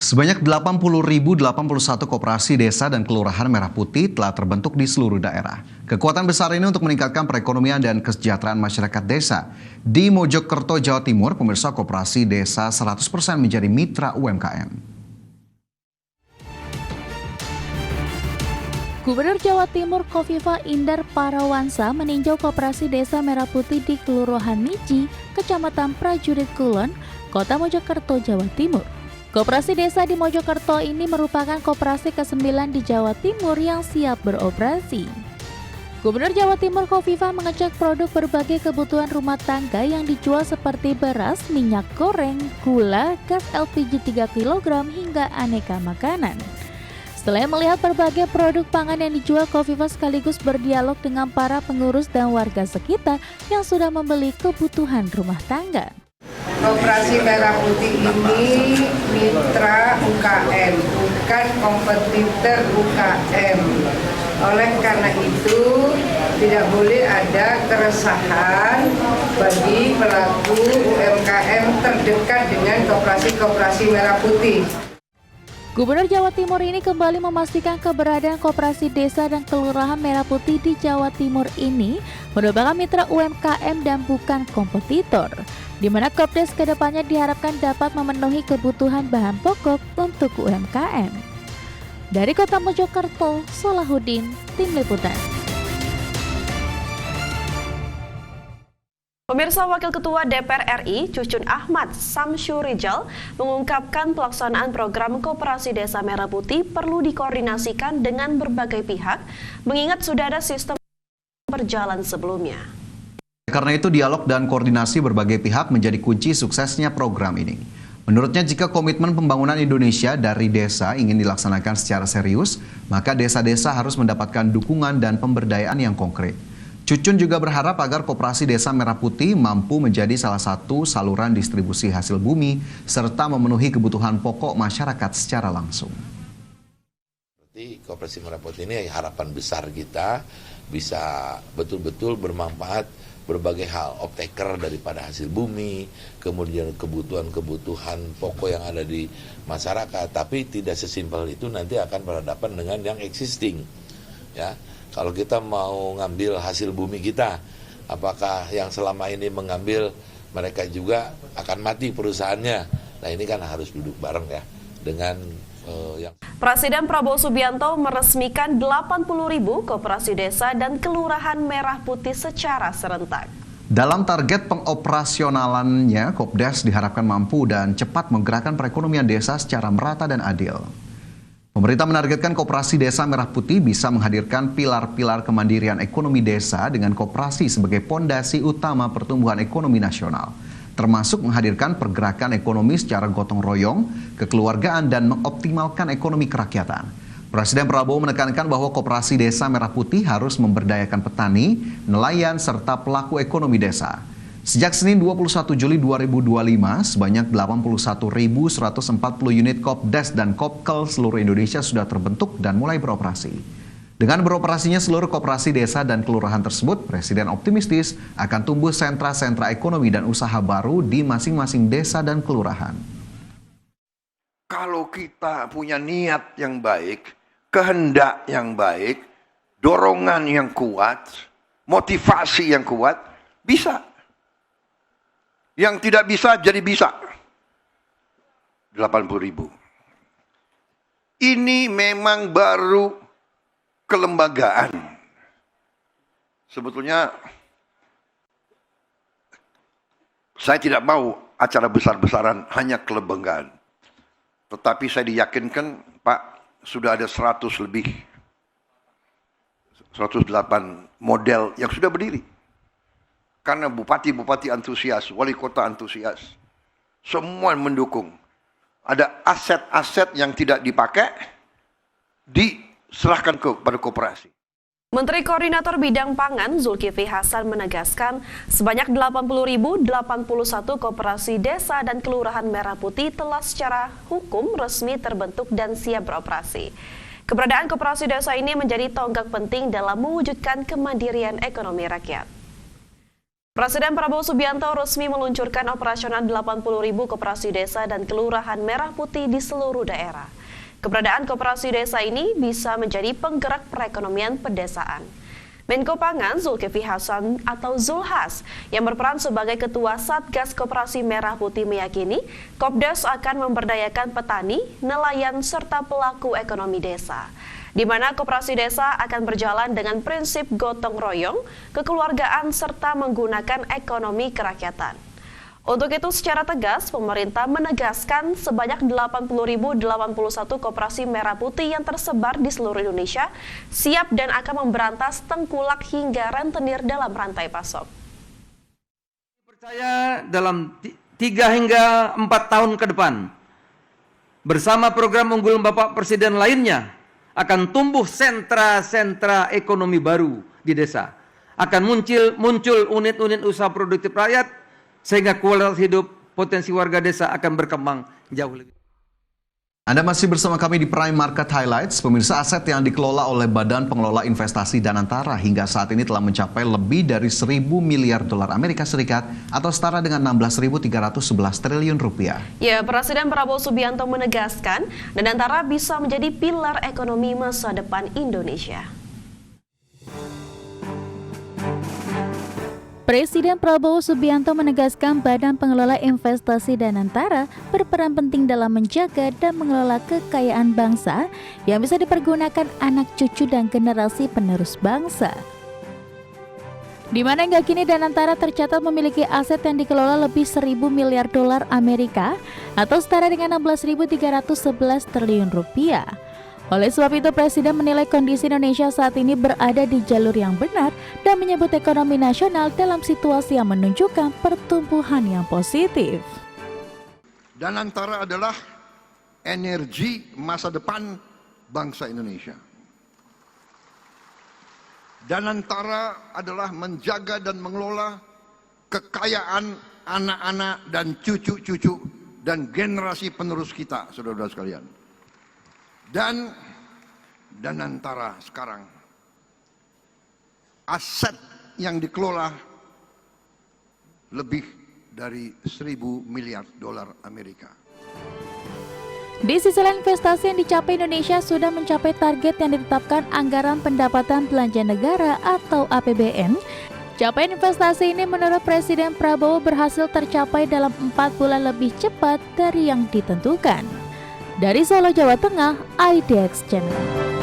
Sebanyak 80.081 koperasi desa dan kelurahan merah putih telah terbentuk di seluruh daerah. Kekuatan besar ini untuk meningkatkan perekonomian dan kesejahteraan masyarakat desa. Di Mojokerto, Jawa Timur, pemirsa, koperasi desa 100% menjadi mitra UMKM. Gubernur Jawa Timur Kofifa Indar Parawansa meninjau koperasi desa merah putih di Kelurahan Miji, Kecamatan Prajurit Kulon, Kota Mojokerto, Jawa Timur. Koperasi desa di Mojokerto ini merupakan koperasi ke-9 di Jawa Timur yang siap beroperasi. Gubernur Jawa Timur Kofifa mengecek produk berbagai kebutuhan rumah tangga yang dijual seperti beras, minyak goreng, gula, gas LPG 3 kg hingga aneka makanan. Setelah melihat berbagai produk pangan yang dijual, Kofifa sekaligus berdialog dengan para pengurus dan warga sekitar yang sudah membeli kebutuhan rumah tangga. Koperasi Merah Putih ini mitra UKM, bukan kompetitor UKM. Oleh karena itu, tidak boleh ada keresahan bagi pelaku UMKM terdekat dengan koperasi Merah Putih. Gubernur Jawa Timur ini kembali memastikan keberadaan koperasi desa dan kelurahan merah putih di Jawa Timur ini merupakan mitra UMKM dan bukan kompetitor, di mana Kopdes kedepannya diharapkan dapat memenuhi kebutuhan bahan pokok untuk UMKM. Dari Kota Mojokerto, Salahuddin, Tim Liputan. Pemirsa, Wakil Ketua DPR RI Cucun Ahmad Samsyurijal mengungkapkan pelaksanaan program Koperasi Desa Merah Putih perlu dikoordinasikan dengan berbagai pihak, mengingat sudah ada sistem berjalan sebelumnya. Karena itu, dialog dan koordinasi berbagai pihak menjadi kunci suksesnya program ini. Menurutnya, jika komitmen pembangunan Indonesia dari desa ingin dilaksanakan secara serius, maka desa-desa harus mendapatkan dukungan dan pemberdayaan yang konkret. Cucun juga berharap agar Koperasi Desa Merah Putih mampu menjadi salah satu saluran distribusi hasil bumi serta memenuhi kebutuhan pokok masyarakat secara langsung. Koperasi Merah Putih ini harapan besar kita bisa betul-betul bermanfaat berbagai hal, off-taker daripada hasil bumi, kemudian kebutuhan-kebutuhan pokok yang ada di masyarakat, tapi tidak sesimpel itu, nanti akan berhadapan dengan yang existing, ya. Kalau kita mau ngambil hasil bumi kita, apakah yang selama ini mengambil mereka juga akan mati perusahaannya? Nah, ini kan harus duduk bareng ya dengan yang. Presiden Prabowo Subianto meresmikan 80.000 koperasi desa dan kelurahan merah putih secara serentak. Dalam target pengoperasionalannya, Kopdes diharapkan mampu dan cepat menggerakkan perekonomian desa secara merata dan adil. Pemerintah menargetkan Koperasi Desa Merah Putih bisa menghadirkan pilar-pilar kemandirian ekonomi desa dengan koperasi sebagai pondasi utama pertumbuhan ekonomi nasional, termasuk menghadirkan pergerakan ekonomi secara gotong royong, kekeluargaan, dan mengoptimalkan ekonomi kerakyatan. Presiden Prabowo menekankan bahwa Koperasi Desa Merah Putih harus memberdayakan petani, nelayan, serta pelaku ekonomi desa. Sejak Senin 21 Juli 2025, sebanyak 81.140 unit Kopdes dan Kopkel seluruh Indonesia sudah terbentuk dan mulai beroperasi. Dengan beroperasinya seluruh koperasi desa dan kelurahan tersebut, Presiden optimistis akan tumbuh sentra-sentra ekonomi dan usaha baru di masing-masing desa dan kelurahan. Kalau kita punya niat yang baik, kehendak yang baik, dorongan yang kuat, motivasi yang kuat, bisa. Yang tidak bisa jadi bisa. 80.000. Ini memang baru kelembagaan. Sebetulnya saya tidak mau acara besar-besaran hanya kelembagaan. Tetapi saya diyakinkan, Pak, sudah ada 100 lebih. 108 model yang sudah berdiri. Karena bupati-bupati antusias, wali kota antusias, semua mendukung. Ada aset-aset yang tidak dipakai, diserahkan kepada koperasi. Menteri Koordinator Bidang Pangan Zulkifli Hasan menegaskan sebanyak 80.081 koperasi desa dan kelurahan merah putih telah secara hukum resmi terbentuk dan siap beroperasi. Keberadaan koperasi desa ini menjadi tonggak penting dalam mewujudkan kemandirian ekonomi rakyat. Presiden Prabowo Subianto resmi meluncurkan operasional 80.000 koperasi desa dan kelurahan merah putih di seluruh daerah. Keberadaan koperasi desa ini bisa menjadi penggerak perekonomian pedesaan. Menko Pangan Zulkifli Hasan atau Zulhas yang berperan sebagai Ketua Satgas Koperasi Merah Putih meyakini Kopdes akan memberdayakan petani, nelayan, serta pelaku ekonomi desa. Di mana koperasi desa akan berjalan dengan prinsip gotong royong, kekeluargaan, serta menggunakan ekonomi kerakyatan. Untuk itu secara tegas, pemerintah menegaskan sebanyak 80.081 koperasi merah putih yang tersebar di seluruh Indonesia siap dan akan memberantas tengkulak hingga rentenir dalam rantai pasok. Percaya dalam 3 hingga 4 tahun ke depan, bersama program unggulan Bapak Presiden lainnya, akan tumbuh sentra-sentra ekonomi baru di desa. Akan muncul unit-unit usaha produktif rakyat, sehingga kualitas hidup potensi warga desa akan berkembang jauh lebih. Anda masih bersama kami di Prime Market Highlights. Pemirsa, aset yang dikelola oleh Badan Pengelola Investasi Danantara hingga saat ini telah mencapai lebih dari 1.000 miliar dolar Amerika Serikat atau setara dengan 16.311 triliun rupiah. Ya, Presiden Prabowo Subianto menegaskan Danantara bisa menjadi pilar ekonomi masa depan Indonesia. Presiden Prabowo Subianto menegaskan Badan Pengelola Investasi Danantara berperan penting dalam menjaga dan mengelola kekayaan bangsa yang bisa dipergunakan anak cucu dan generasi penerus bangsa. Di mana hingga kini Danantara tercatat memiliki aset yang dikelola lebih 1.000 miliar dolar Amerika atau setara dengan 16.311 triliun rupiah. Oleh sebab itu, Presiden menilai kondisi Indonesia saat ini berada di jalur yang benar dan menyebut ekonomi nasional dalam situasi yang menunjukkan pertumbuhan yang positif. Danantara adalah energi masa depan bangsa Indonesia. Danantara adalah menjaga dan mengelola kekayaan anak-anak dan cucu-cucu dan generasi penerus kita, saudara-saudara sekalian. Dan Danantara sekarang aset yang dikelola lebih dari 1.000 miliar dolar Amerika. Di sisi lain, investasi yang dicapai Indonesia sudah mencapai target yang ditetapkan Anggaran Pendapatan Belanja Negara atau APBN. Capaian investasi ini menurut Presiden Prabowo berhasil tercapai dalam 4 bulan lebih cepat dari yang ditentukan. Dari Solo, Jawa Tengah, IDX Channel.